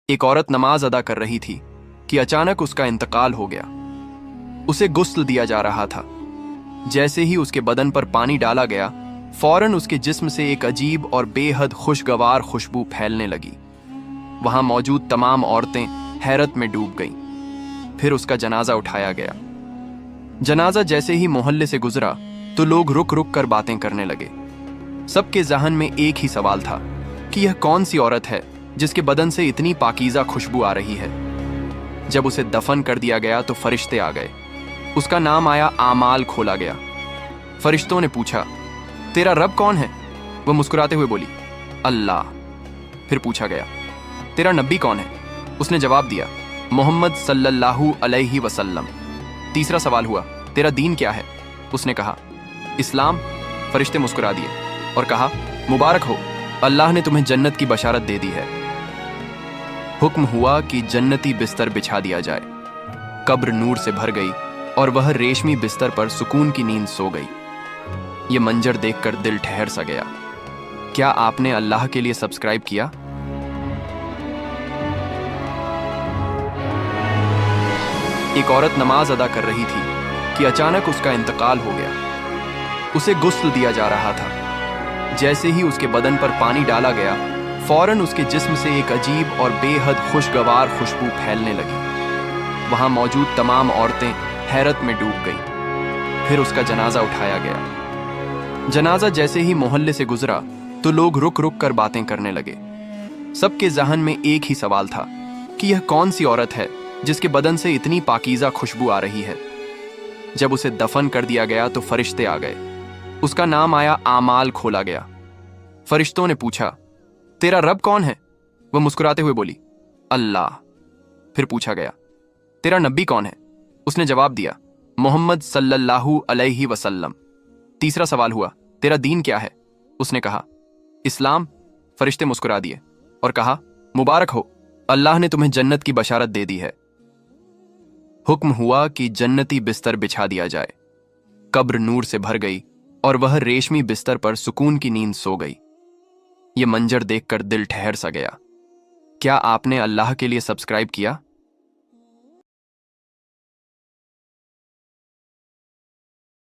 एक औरत नमाज अदा कर रही थी कि अचानक उसका इंतकाल हो गया। उसे गुस्ल दिया जा रहा था। जैसे ही उसके बदन पर पानी डाला गया, फौरन उसके जिस्म से एक अजीब और बेहद खुशगवार खुशबू फैलने लगी। वहां मौजूद तमाम औरतें हैरत में डूब गईं। फिर उसका जनाजा उठाया गया। जनाजा जैसे ही मोहल्ले से गुजरा तो लोग रुक रुक कर बातें करने लगे। सबके जहन में एक ही सवाल था कि यह कौन सी औरत है जिसके बदन से इतनी पाकीज़ा खुशबू आ रही है। जब उसे दफन कर दिया गया तो फरिश्ते आ गए। उसका नाम आया, आमाल खोला गया। फरिश्तों ने पूछा, तेरा रब कौन है? वह मुस्कुराते हुए बोली, अल्लाह। फिर पूछा गया, तेरा नबी कौन है? उसने जवाब दिया, मोहम्मद सल्लल्लाहु अलैहि वसल्लम। तीसरा सवाल हुआ, तेरा दीन क्या है? उसने कहा, इस्लाम। फरिश्ते मुस्कुरा दिए और कहा, मुबारक हो, अल्लाह ने तुम्हें जन्नत की बशारत दे दी है। हुक्म हुआ कि जन्नती बिस्तर बिछा दिया जाए। कब्र नूर से भर गई और वह रेशमी बिस्तर पर सुकून की नींद सो गई। यह मंजर देखकर दिल ठहर सा गया। क्या आपने अल्लाह के लिए सब्सक्राइब किया? एक औरत नमाज अदा कर रही थी कि अचानक उसका इंतकाल हो गया। उसे गुस्ल दिया जा रहा था। जैसे ही उसके बदन पर पानी डाला गया, फौरन उसके जिस्म से एक अजीब और बेहद खुशगवार खुशबू फैलने लगी। वहां मौजूद तमाम औरतें हैरत में डूब गईं। फिर उसका जनाजा उठाया गया। जनाजा जैसे ही मोहल्ले से गुजरा तो लोग रुक रुक कर बातें करने लगे। सबके जहन में एक ही सवाल था कि यह कौन सी औरत है जिसके बदन से इतनी पाकीज़ा खुशबू आ रही है। जब उसे दफन कर दिया गया तो फरिश्ते आ गए। उसका नाम आया, आमाल खोला गया। फरिश्तों ने पूछा, तेरा रब कौन है? वह मुस्कुराते हुए बोली, अल्लाह। फिर पूछा गया, तेरा नबी कौन है? उसने जवाब दिया, मोहम्मद सल्लल्लाहु अलैहि वसल्लम। तीसरा सवाल हुआ, तेरा दीन क्या है? उसने कहा, इस्लाम। फरिश्ते मुस्कुरा दिए और कहा, मुबारक हो, अल्लाह ने तुम्हें जन्नत की बशारत दे दी है। हुक्म हुआ कि जन्नती बिस्तर बिछा दिया जाए। कब्र नूर से भर गई और वह रेशमी बिस्तर पर सुकून की नींद सो गई। यह मंजर देखकर दिल ठहर सा गया। क्या आपने अल्लाह के लिए सब्सक्राइब किया?